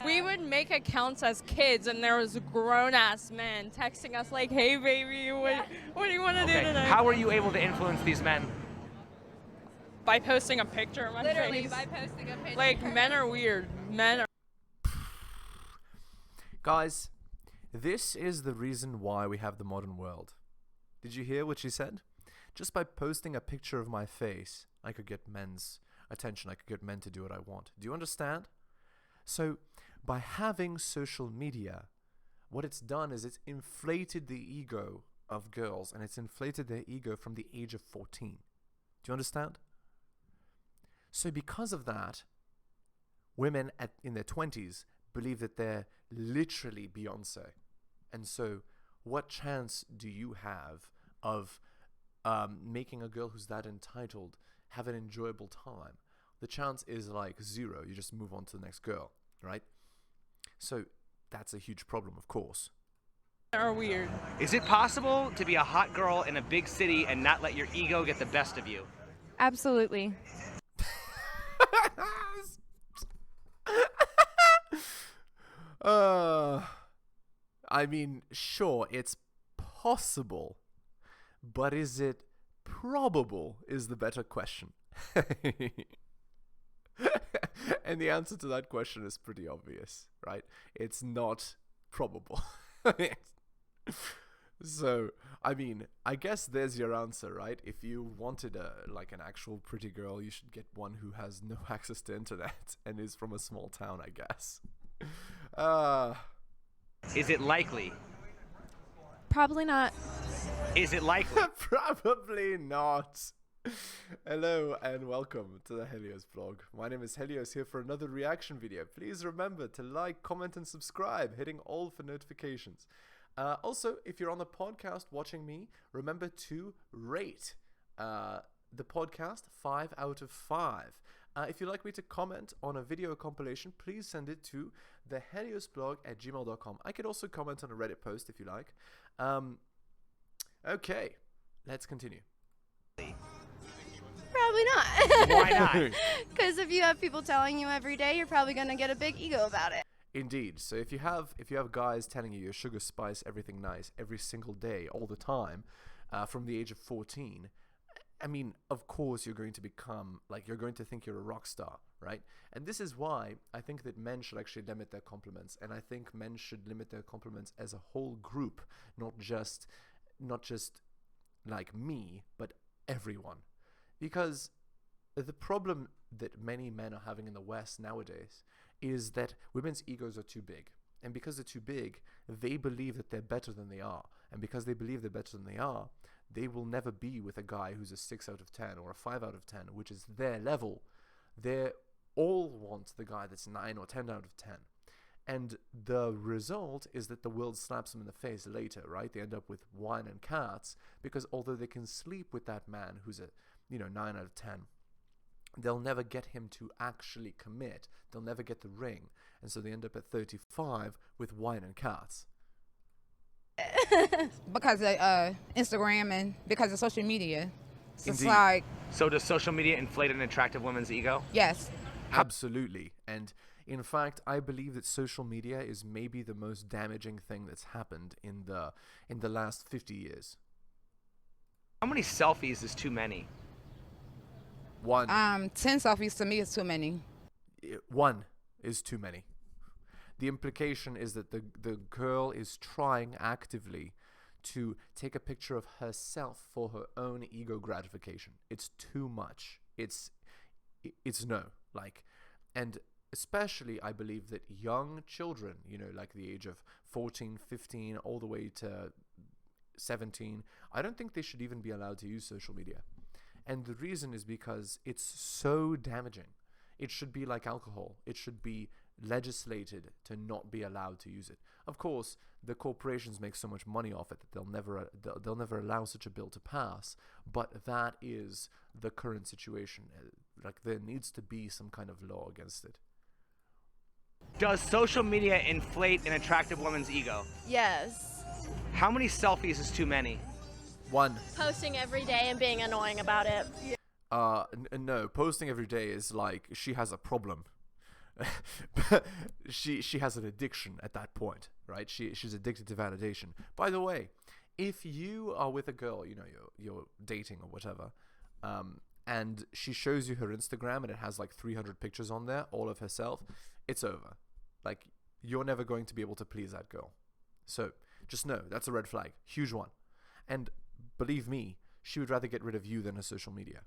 We would make accounts as kids, and there was grown-ass men texting us like, "Hey, baby, what do you want to do tonight?" How were you able to influence these men? By posting a picture of my Literally face. by posting a picture. Like, men are weird. Men are... Guys, this is the reason why we have the modern world. Did you hear what she said? Just by posting a picture of my face, I could get men's attention. I could get men to do what I want. Do you understand? So, by having social media, what it's done is it's inflated the ego of girls, and it's inflated their ego from the age of 14. Do you understand? So because of that, women in their 20s believe that they're literally Beyonce. And so what chance do you have of making a girl who's that entitled have an enjoyable time? The chance is like zero. You just move on to the next girl, right? So that's a huge problem, of course. are weird. Is it possible to be a hot girl in a big city and not let your ego get the best of you? Absolutely. I mean, sure, it's possible, but is it probable is the better question. And the answer to that question is pretty obvious, right? It's not probable. So, I mean, I guess there's your answer, right? If you wanted like an actual pretty girl, you should get one who has no access to internet and is from a small town, I guess. Is it likely? Probably not. Is it likely? Probably not. Hello and welcome to the Helios blog. My name is Helios, here for another reaction video. Please remember to like, comment and subscribe, hitting all for notifications. Also, if you're on the podcast watching me, remember to rate the podcast 5 out of 5. If you'd like me to comment on a video compilation, please send it to theheliosblog@gmail.com. I could also comment on a Reddit post if you like. Okay, let's continue. Probably not. Why not? Because if you have people telling you every day, you're probably going to get a big ego about it. Indeed. So if you have guys telling you you're sugar spice, everything nice, every single day, all the time, from the age of 14, I mean, of course you're going to become, like, you're going to think you're a rock star, right? And this is why I think that men should actually limit their compliments. And I think men should limit their compliments as a whole group, not just like me, but everyone. Because the problem that many men are having in the West nowadays is that women's egos are too big. And because they're too big, they believe that they're better than they are. And because they believe they're better than they are, they will never be with a guy who's a 6 out of 10 or a 5 out of 10, which is their level. They all want the guy that's 9 or 10 out of 10. And the result is that the world slaps them in the face later, right? They end up with wine and cats, because although they can sleep with that man who's a 9 out of 10, they'll never get him to actually commit. They'll never get the ring. And so they end up at 35 with wine and cats. Because of Instagram and because of social media. So it's Indeed. like, So does social media inflate an attractive woman's ego? yes. Absolutely. And in fact, I believe that social media is maybe the most damaging thing that's happened in the last 50 years. How many selfies is too many? One 10 selfies to me is too many. one is too many. The implication is that the girl is trying actively to take a picture of herself for her own ego gratification. It's too much. It's no, like, and especially I believe that young children, like the age of 14, 15, all the way to 17, I don't think they should even be allowed to use social media. And the reason is because it's so damaging. It should be like alcohol. It should be legislated to not be allowed to use it. Of course, the corporations make so much money off it that they'll never allow such a bill to pass. But that is the current situation. Like, there needs to be some kind of law against it. Does social media inflate an attractive woman's ego? Yes. How many selfies is too many? One. Posting every day and being annoying about it. No, posting every day is like she has a problem. but she has an addiction at that point, right? She's addicted to validation. By the way, if you are with a girl, you know, you're dating or whatever, and she shows you her Instagram and it has like 300 pictures on there, all of herself, it's over. Like, you're never going to be able to please that girl. So just know that's a red flag, huge one. And believe me, she would rather get rid of you than her social media.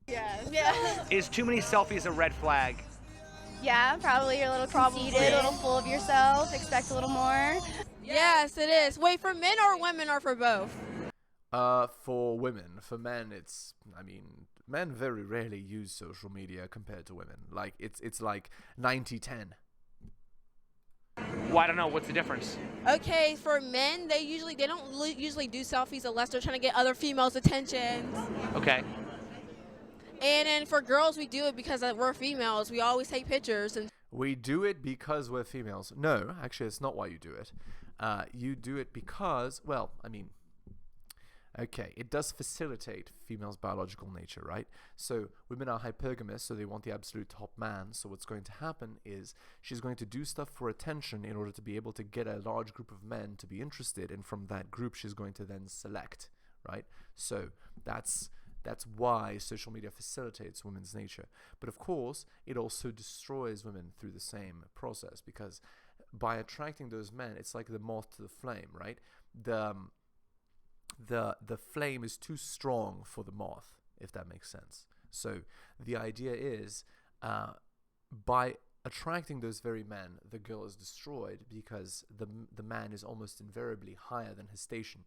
Yeah. Is too many selfies a red flag? Yeah, probably you're a little conceited, a little full of yourself, expect a little more. Yes, it is. Wait, for men or women or for both? For women. For men, men very rarely use social media compared to women. Like, it's like 90-10. Well, I don't know. What's the difference? Okay, for men, they don't usually do selfies unless they're trying to get other females' attention. Okay. And then for girls, we do it because we're females. We always take pictures. And We do it because we're females. No, actually, it's not why you do it. You do it because, well, okay, it does facilitate females' biological nature, right? So women are hypergamous, so they want the absolute top man. So what's going to happen is she's going to do stuff for attention in order to be able to get a large group of men to be interested, and from that group she's going to then select, right? So that's why social media facilitates women's nature. But of course, it also destroys women through the same process, because by attracting those men, it's like the moth to the flame, right? The flame is too strong for the moth, if that makes sense. So the idea is, by attracting those very men, the girl is destroyed because the man is almost invariably higher than his station,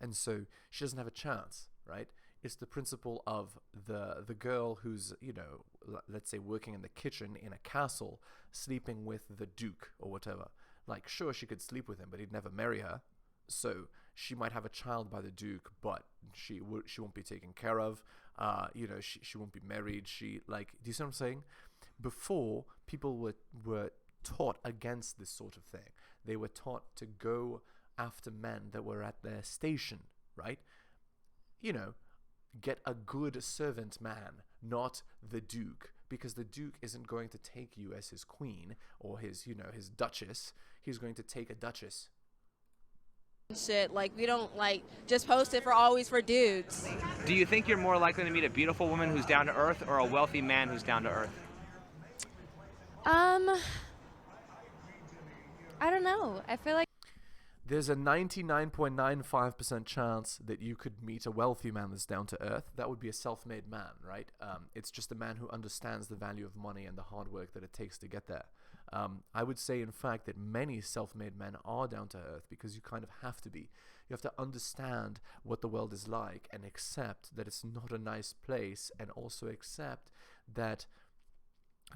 and so she doesn't have a chance, right? It's the principle of the girl who's, you know, let's say working in the kitchen in a castle, sleeping with the duke or whatever. Like, sure, she could sleep with him, but he'd never marry her. So she might have a child by the duke, but she won't be taken care of. You know, she won't be married. Do you see what I'm saying? Before, people were taught against this sort of thing. They were taught to go after men that were at their station, right? You know, get a good servant man, not the duke, because the duke isn't going to take you as his queen or his duchess. He's going to take a duchess. shit, like, we don't, like, just post it always for dudes. Do you think you're more likely to meet a beautiful woman who's down to earth or a wealthy man who's down to earth? I don't know. I feel like There's a 99.95% chance that you could meet a wealthy man that's down to earth. That would be a self-made man, right? It's just a man who understands the value of money and the hard work that it takes to get there. I would say, in fact, that many self-made men are down to earth because you kind of have to be. You have to understand what the world is like and accept that it's not a nice place, and also accept that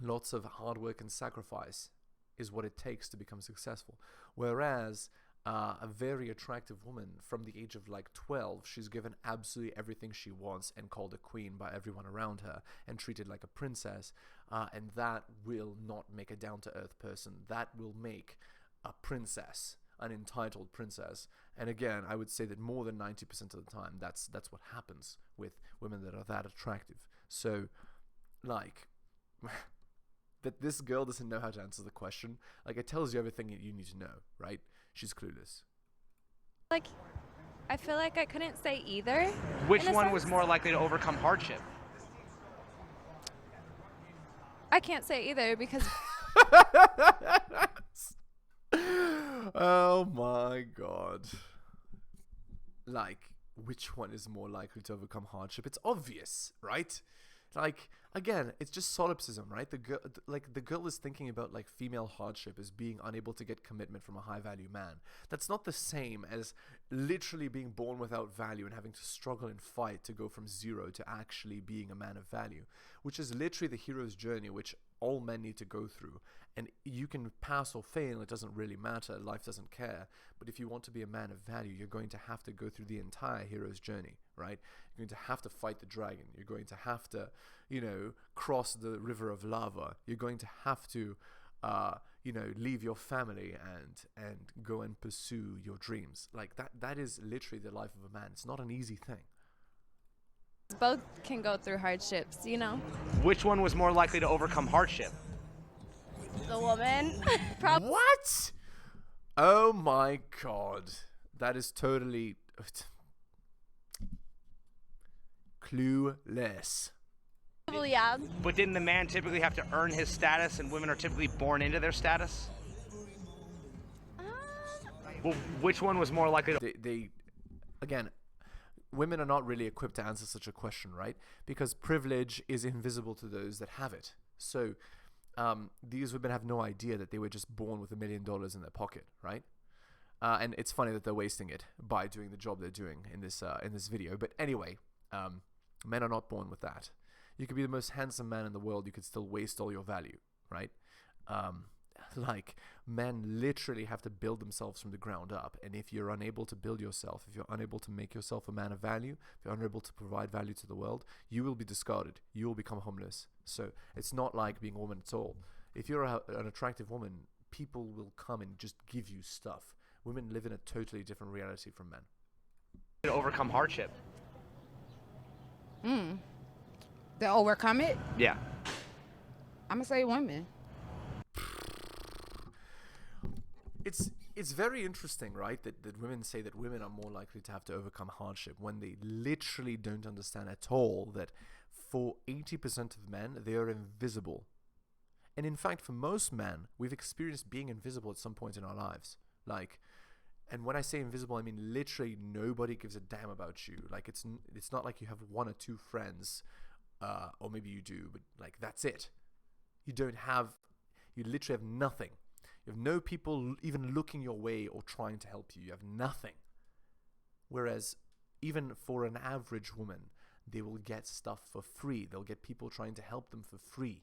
lots of hard work and sacrifice is what it takes to become successful. Whereas a very attractive woman from the age of like 12, she's given absolutely everything she wants and called a queen by everyone around her and treated like a princess, and that will not make a down-to-earth person. That will make a princess, an entitled princess. And again, I would say that more than 90% of the time, that's what happens with women that are that attractive. So, like, that this girl doesn't know how to answer the question, like, it tells you everything that you need to know, right? She's clueless. Like, I feel like I couldn't say either. Which in a one was sense. more likely to overcome hardship? I can't say either because Oh my god. Like, which one is more likely to overcome hardship? It's obvious, right? Like, again, it's just solipsism, right? The girl is thinking about like female hardship as being unable to get commitment from a high value man. That's not the same as literally being born without value and having to struggle and fight to go from zero to actually being a man of value, which is literally the hero's journey, which all men need to go through. And you can pass or fail, it doesn't really matter, life doesn't care. But if you want to be a man of value, you're going to have to go through the entire hero's journey, right? You're going to have to fight the dragon. You're going to have to, cross the river of lava. You're going to have to, leave your family and go and pursue your dreams. Like, that is literally the life of a man. It's not an easy thing. both can go through hardships, Which one was more likely to overcome hardship? The woman. What? Oh my god. That is totally clueless. Probably, yeah. But didn't the man typically have to earn his status, and women are typically born into their status? Well, which one was more likely to... They again, women are not really equipped to answer such a question, right? Because privilege is invisible to those that have it. So these women have no idea that they were just born with $1 million in their pocket, right? And it's funny that they're wasting it by doing the job they're doing in this video. But anyway, men are not born with that. You could be the most handsome man in the world, you could still waste all your value, right? Like, men literally have to build themselves from the ground up. And if you're unable to build yourself, if you're unable to make yourself a man of value, if you're unable to provide value to the world, you will be discarded. You will become homeless. So it's not like being a woman at all. If you're an attractive woman, people will come and just give you stuff. Women live in a totally different reality from men. overcome hardship? To overcome it, Yeah. I'm gonna say women. It's very interesting, right, that women say that women are more likely to have to overcome hardship when they literally don't understand at all that for 80% of men, they are invisible. And in fact, for most men, we've experienced being invisible at some point in our lives. Like, and when I say invisible, I mean literally nobody gives a damn about you. Like, it's not like you have one or two friends, or maybe you do, but like, that's it. You literally have nothing. You have no people even looking your way or trying to help you. You have nothing. Whereas even for an average woman, they will get stuff for free. They'll get people trying to help them for free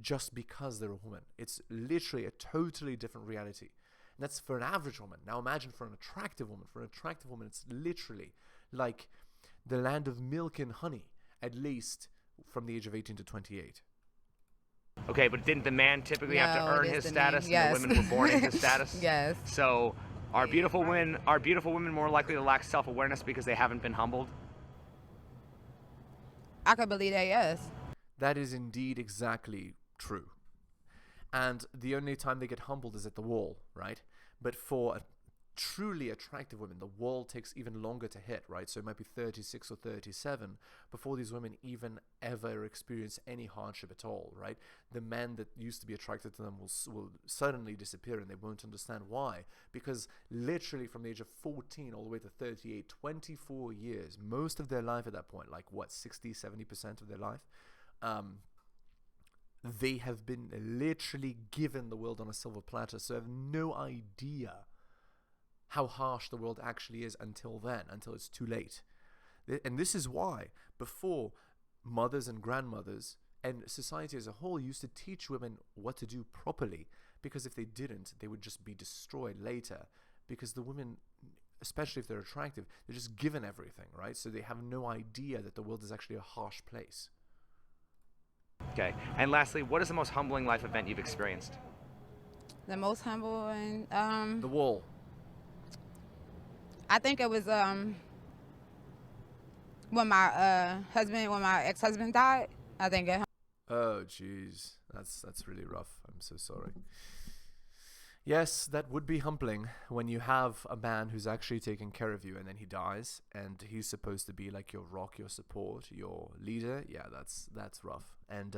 just because they're a woman. It's literally a totally different reality. And that's for an average woman. Now imagine for an attractive woman. For an attractive woman, it's literally like the land of milk and honey, at least from the age of 18 to 28. Okay, but didn't the man typically have to No, earn it is his the status, man. Yes. and the women were born into status? Yes. So, are beautiful women more likely to lack self-awareness because they haven't been humbled? I could believe that, yes. That is indeed exactly true. And the only time they get humbled is at the wall, right? But for a truly attractive women, the wall takes even longer to hit, right? So it might be 36 or 37 before these women even ever experience any hardship at all, right? The men that used to be attracted to them will suddenly disappear, and they won't understand why. Because literally from the age of 14 all the way to 38, 24 years, most of their life at that point, like what, 60, 70% of their life, they have been literally given the world on a silver platter, so have no idea how harsh the world actually is until then, until it's too late. And this is why before, mothers and grandmothers and society as a whole used to teach women what to do properly, because if they didn't, they would just be destroyed later, because the women, especially if they're attractive, they're just given everything, right? So they have no idea that the world is actually a harsh place. Okay. And lastly, what is the most humbling life event you've experienced? The most humble and The wall. I think it was when my ex-husband died. I think it. Oh jeez, that's really rough. I'm so sorry. Yes, that would be humbling when you have a man who's actually taking care of you and then he dies, and he's supposed to be like your rock, your support, your leader. Yeah, that's rough. And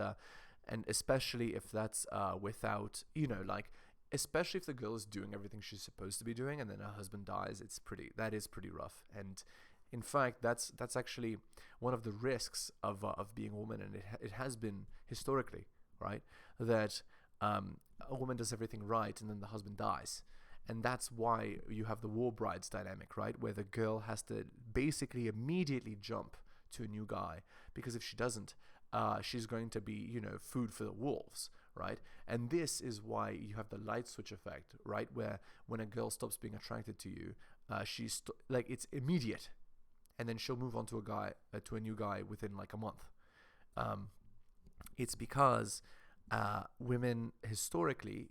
especially if that's without, like, especially if the girl is doing everything she's supposed to be doing and then her husband dies, that is pretty rough. And in fact, that's actually one of the risks of being a woman, and it has been historically, right? That a woman does everything right and then the husband dies. And that's why you have the war brides dynamic, right? Where the girl has to basically immediately jump to a new guy, because if she doesn't, she's going to be, food for the wolves, right? And this is why you have the light switch effect, right? Where when a girl stops being attracted to you, it's immediate, and then she'll move on to a new guy within like a month. It's because women historically,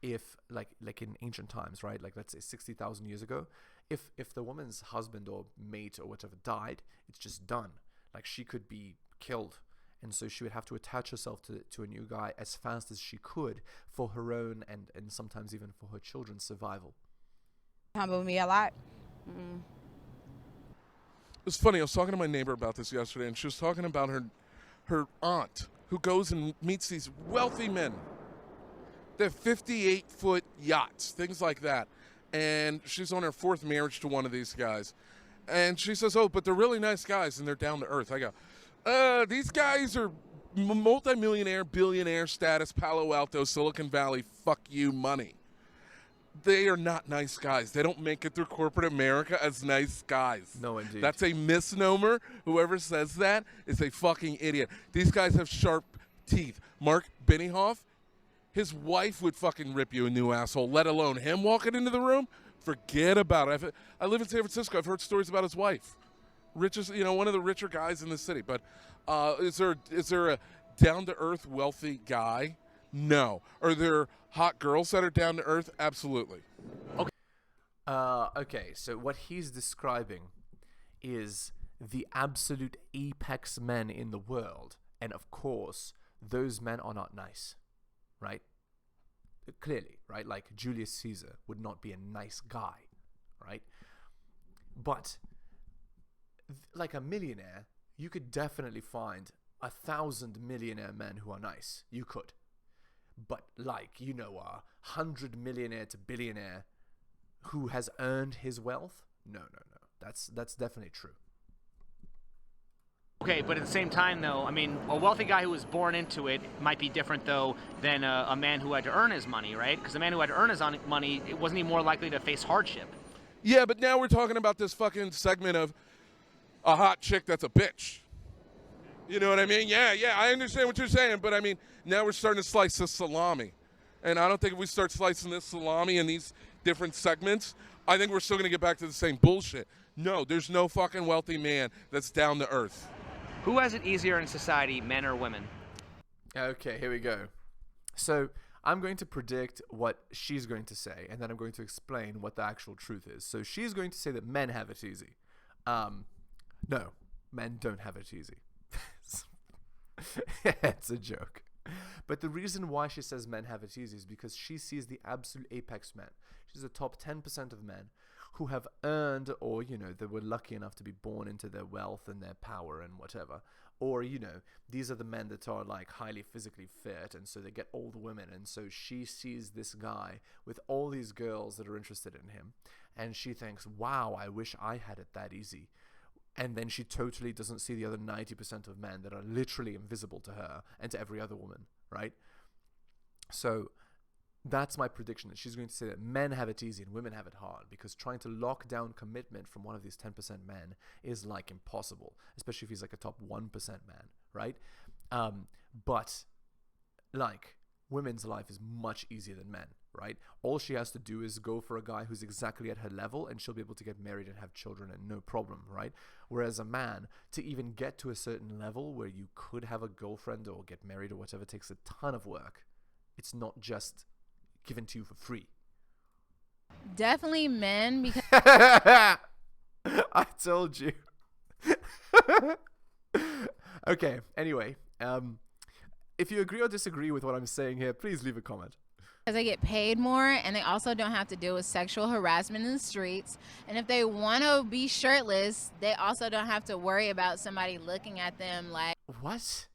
if like in ancient times, right? Like let's say 60,000 years ago, if the woman's husband or mate or whatever died, it's just done. Like she could be killed, And so she would have to attach herself to a new guy as fast as she could for her own and sometimes even for her children's survival. Humble me a lot. It's funny, I was talking to my neighbor about this yesterday, and she was talking about her aunt who goes and meets these wealthy men. They have 58-foot yachts, things like that. And she's on her 4th marriage to one of these guys. And she says, oh, but they're really nice guys, and they're down to earth. I go, these guys are multimillionaire, billionaire status, Palo Alto, Silicon Valley, fuck you money. They are not nice guys. They don't make it through corporate America as nice guys. No, indeed. That's a misnomer. Whoever says that is a fucking idiot. These guys have sharp teeth. Mark Benioff, his wife would fucking rip you a new asshole, let alone him walking into the room. Forget about it. I live in San Francisco. I've heard stories about his wife. Richest, one of the richer guys in the city. But is there a down-to-earth, wealthy guy? No. Are there hot girls that are down to earth? Absolutely. Okay, so what he's describing is the absolute apex men in the world. And of course, those men are not nice, right? Clearly, right? Like Julius Caesar would not be a nice guy, right? But like a millionaire, you could definitely find 1,000 millionaire men who are nice. You could. But like, 100 millionaire to billionaire who has earned his wealth? No. That's definitely true. Okay, but at the same time, though, I mean, a wealthy guy who was born into it might be different, though, than a man who had to earn his money, right? Because a man who had to earn his money, wasn't he more likely to face hardship? Yeah, but now we're talking about this fucking segment of a hot chick that's a bitch. You know what I mean? Yeah, I understand what you're saying, but I mean, now we're starting to slice this salami. And I don't think if we start slicing this salami in these different segments, I think we're still going to get back to the same bullshit. No, there's no fucking wealthy man that's down to earth. Who has it easier in society, men or women? Okay, here we go. So I'm going to predict what she's going to say, and then I'm going to explain what the actual truth is. So she's going to say that men have it easy. No, men don't have it easy. It's a joke. But the reason why she says men have it easy is because she sees the absolute apex men. She's the top 10% of men who have earned, or, they were lucky enough to be born into their wealth and their power and whatever. Or, these are the men that are like highly physically fit, and so they get all the women. And so she sees this guy with all these girls that are interested in him, and she thinks, wow, I wish I had it that easy. And then she totally doesn't see the other 90% of men that are literally invisible to her and to every other woman, right? So that's my prediction, that she's going to say that men have it easy and women have it hard, because trying to lock down commitment from one of these 10% men is like impossible, especially if he's like a top 1% man, right? But like, women's life is much easier than men, right? All she has to do is go for a guy who's exactly at her level, and she'll be able to get married and have children and no problem, right? Whereas a man, to even get to a certain level where you could have a girlfriend or get married or whatever, takes a ton of work. It's not just given to you for free. Definitely men, because I told you. Okay, anyway, if you agree or disagree with what I'm saying here, please leave a comment. they get paid more, and they also don't have to deal with sexual harassment in the streets. And if they want to be shirtless, they also don't have to worry about somebody looking at them like, What?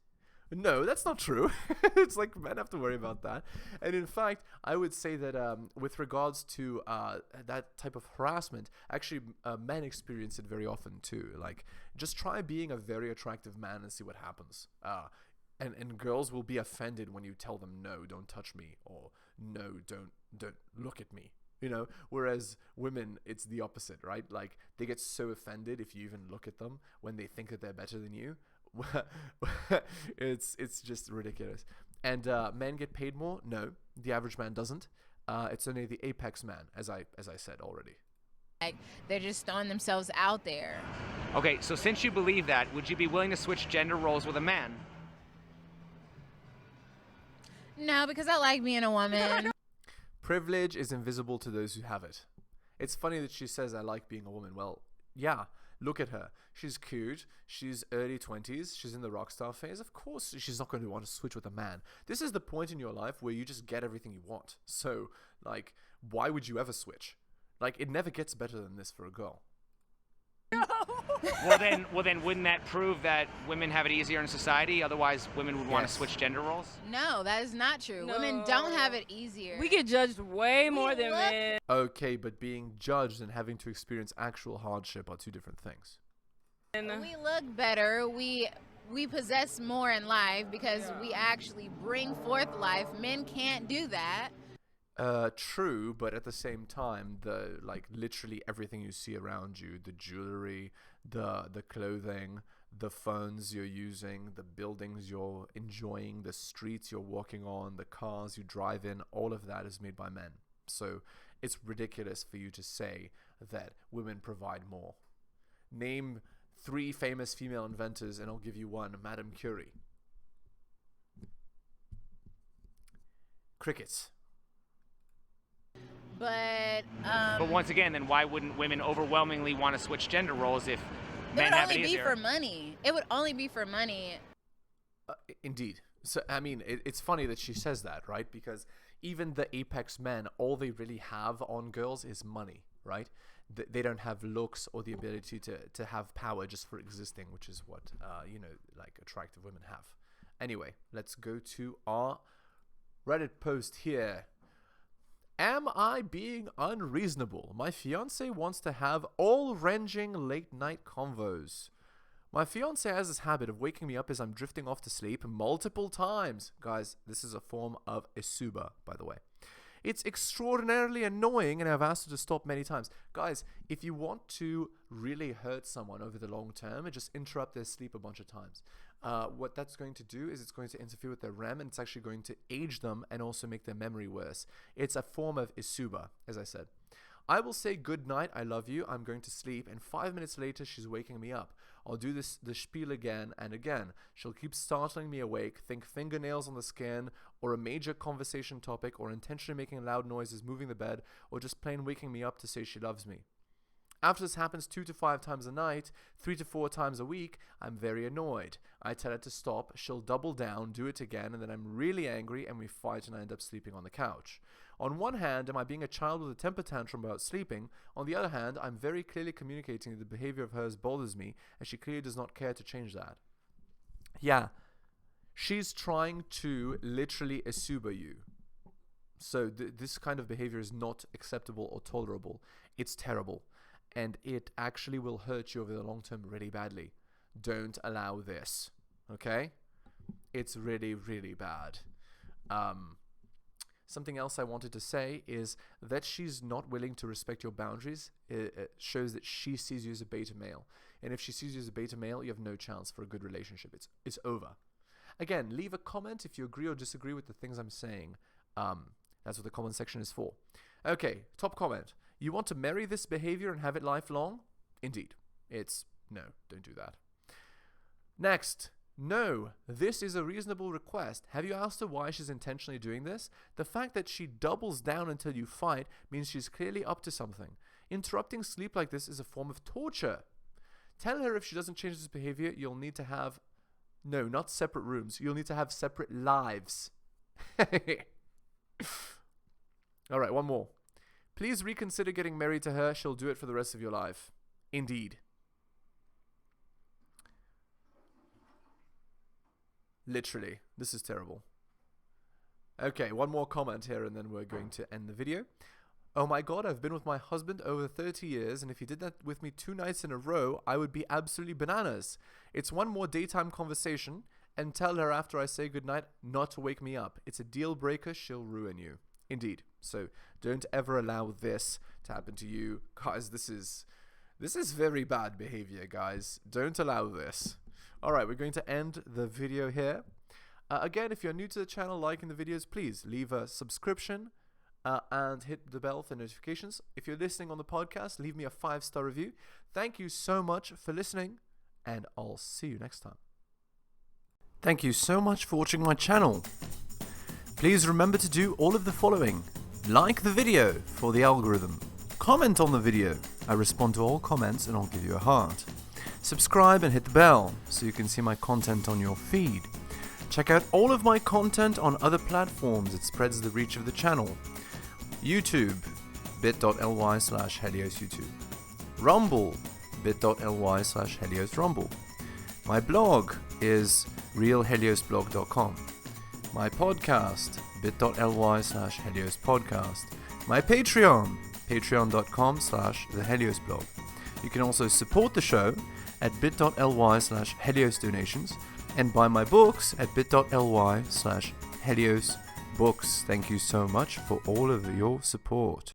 No, that's not true. It's like men have to worry about that. And in fact, I would say that with regards to that type of harassment, actually men experience it very often too. Like, just try being a very attractive man and see what happens. And girls will be offended when you tell them, no, don't touch me, or no, don't look at me. You know, whereas women, it's the opposite, right? Like, they get so offended if you even look at them when they think that they're better than you. It's just ridiculous. And men get paid more? No, the average man doesn't. It's only the apex man, as I said already. they're just throwing themselves out there. Okay, so since you believe that, would you be willing to switch gender roles with a man? No, because I like being a woman. Privilege is invisible to those who have it. It's funny that she says, I like being a woman. Well, yeah, Look at her. She's cute. She's early 20s. She's in the rock star phase. Of course, she's not going to want to switch with a man. This is the point in your life where you just get everything you want. So, like, why would you ever switch? Like, it never gets better than this for a girl. Well then, wouldn't that prove that women have it easier in society? Otherwise, women would want to Yes. switch gender roles? No, that is not true. No. Women don't have it easier. We get judged way more than look- men. Okay, but being judged and having to experience actual hardship are two different things. We look better. We possess more in life because we actually bring forth life. Men can't do that. True, but at the same time, literally everything you see around you, the jewelry, the clothing, the phones you're using, the buildings you're enjoying, the streets you're walking on, the cars you drive in, all of that is made by men. So it's ridiculous for you to say that women provide more. Name 3 famous female inventors and I'll give you one. Madame Curie. Crickets. But once again, then why wouldn't women overwhelmingly want to switch gender roles if it men would have it only be easier? for money. It would only be for money. Indeed. So, I mean, it's funny that she says that, right? Because even the apex men, all they really have on girls is money, right? They don't have looks or the ability to have power just for existing, which is what, attractive women have. Anyway, let's go to our Reddit post here. Am I being unreasonable? My fiance wants to have all-ranging late-night convos. My fiance has this habit of waking me up as I'm drifting off to sleep multiple times. Guys, this is a form of isuba, by the way. It's extraordinarily annoying and I've asked her to stop many times. Guys, if you want to really hurt someone over the long term, just interrupt their sleep a bunch of times. What that's going to do is it's going to interfere with their REM and it's actually going to age them and also make their memory worse. It's a form of isuba, as I said. I will say good night, I love you, I'm going to sleep, and 5 minutes later she's waking me up. I'll do the spiel again and again. She'll keep startling me awake, think fingernails on the skin, or a major conversation topic, or intentionally making loud noises, moving the bed, or just plain waking me up to say she loves me. After this happens 2 to 5 times a night, 3 to 4 times a week, I'm very annoyed. I tell her to stop, she'll double down, do it again, and then I'm really angry and we fight and I end up sleeping on the couch. On one hand, am I being a child with a temper tantrum about sleeping? On the other hand, I'm very clearly communicating that the behavior of hers bothers me and she clearly does not care to change that. Yeah, she's trying to literally isuba you. So this kind of behavior is not acceptable or tolerable. It's terrible. And it actually will hurt you over the long term really badly. Don't allow this. Okay? It's really, really bad. Something else I wanted to say is that she's not willing to respect your boundaries. It shows that she sees you as a beta male. And if she sees you as a beta male, you have no chance for a good relationship. It's over. Again, leave a comment if you agree or disagree with the things I'm saying. That's what the comment section is for. Okay, top comment. You want to marry this behavior and have it lifelong? Indeed. It's no, don't do that. Next. No, this is a reasonable request. Have you asked her why she's intentionally doing this? The fact that she doubles down until you fight means she's clearly up to something. Interrupting sleep like this is a form of torture. Tell her if she doesn't change this behavior, you'll need to have... No, not separate rooms. You'll need to have separate lives. Alright, one more. Please reconsider getting married to her. She'll do it for the rest of your life. Indeed. Literally. This is terrible. Okay, one more comment here and then we're going to end the video. Oh my god, I've been with my husband over 30 years and if he did that with me 2 nights in a row, I would be absolutely bananas. It's one more daytime conversation and tell her after I say goodnight not to wake me up. It's a deal breaker, she'll ruin you. Indeed. So don't ever allow this to happen to you. Guys, this is very bad behavior, guys. Don't allow this. Alright, we're going to end the video here. Again, if you're new to the channel, liking the videos, please leave a subscription and hit the bell for notifications. If you're listening on the podcast, leave me a 5-star review. Thank you so much for listening, and I'll see you next time. Thank you so much for watching my channel. Please remember to do all of the following. Like the video for the algorithm. Comment on the video. I respond to all comments and I'll give you a heart. Subscribe and hit the bell so you can see my content on your feed. Check out all of my content on other platforms. It spreads the reach of the channel. YouTube, bit.ly/heliosyoutube. Rumble, bit.ly/heliosrumble. My blog is realheliosblog.com. My podcast, bit.ly/heliospodcast. My Patreon, patreon.com/theheliosblog. You can also support the show at bit.ly/heliosdonations and buy my books at bit.ly/heliosbooks. Thank you so much for all of your support.